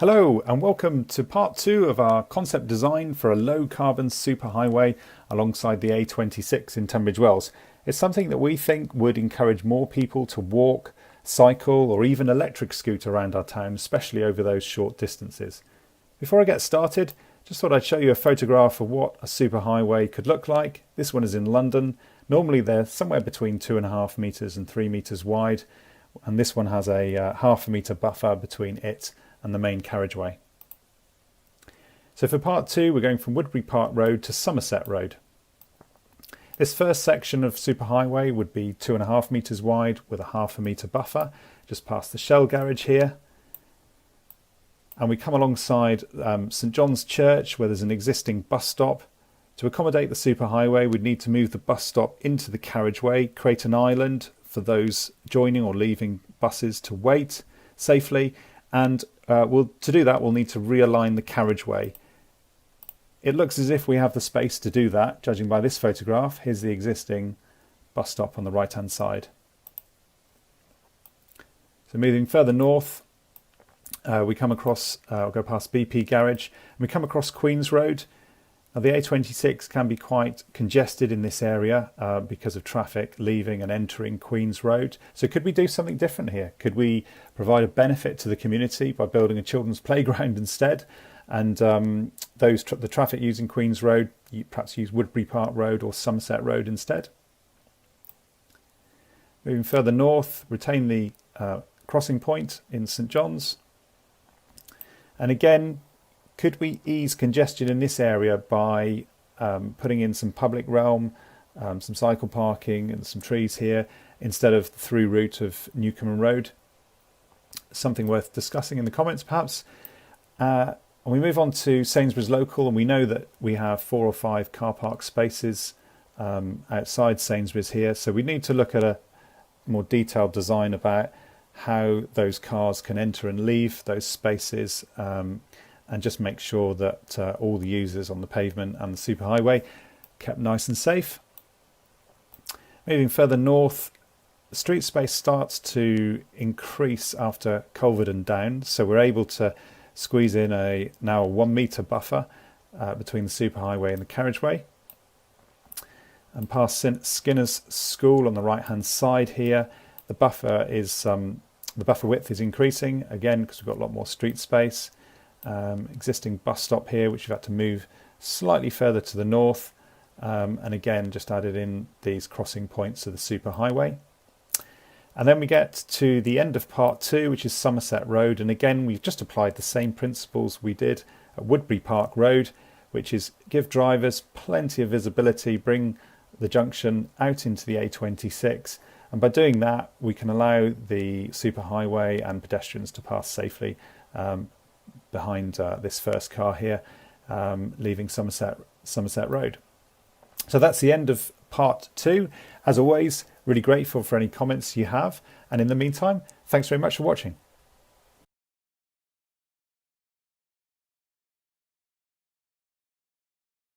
Hello and welcome to part 2 of our concept design for a low carbon superhighway alongside the A26 in Tunbridge Wells. It's something that we think would encourage more people to walk, cycle or even electric scooter around our town, especially over those short distances. Before I get started, just thought I'd show you a photograph of what a superhighway could look like. This one is in London. Normally they're somewhere between 2.5 metres and 3 metres wide, and this one has a half a metre buffer between it and the main carriageway. So for part 2 we're going from Woodbury Park Road to Somerset Road. This first section of superhighway would be 2.5 metres wide with a half a metre buffer just past the Shell garage here, and we come alongside St John's Church where there's an existing bus stop. To accommodate the superhighway we'd need to move the bus stop into the carriageway, create an island for those joining or leaving buses to wait safely, and to do that we'll need to realign the carriageway. It looks as if we have the space to do that, judging by this photograph. Here's the existing bus stop on the right hand side. So moving further north, we come across, I'll go past BP Garage, and we come across Queen's Road. Now the A26 can be quite congested in this area because of traffic leaving and entering Queen's Road. So could we do something different here? Could we provide a benefit to the community by building a children's playground instead? And the traffic using Queen's Road, you perhaps use Woodbury Park Road or Somerset Road instead. Moving further north, retain the crossing point in St John's. And again, could we ease congestion in this area by putting in some public realm, some cycle parking and some trees here instead of the through route of Newcomen Road? Something worth discussing in the comments perhaps. And we move on to Sainsbury's Local, and we know that we have 4 or 5 car park spaces outside Sainsbury's here, so we need to look at a more detailed design about how those cars can enter and leave those spaces, and just make sure that all the users on the pavement and the superhighway kept nice and safe. Moving further north, the street space starts to increase after Culverden Down, so we're able to squeeze in now a 1 metre buffer between the superhighway and the carriageway. And past Skinner's School on the right hand side here, the buffer width is increasing again because we've got a lot more street space. Existing bus stop here which we've had to move slightly further to the north, and again just added in these crossing points of the superhighway. And then we get to the end of part 2, which is Somerset Road, and again we've just applied the same principles we did at Woodbury Park Road, which is give drivers plenty of visibility, bring the junction out into the A26, and by doing that we can allow the superhighway and pedestrians to pass safely behind this first car here, leaving Somerset Road. So that's the end of part 2. As always, really grateful for any comments you have, and in the meantime, thanks very much for watching.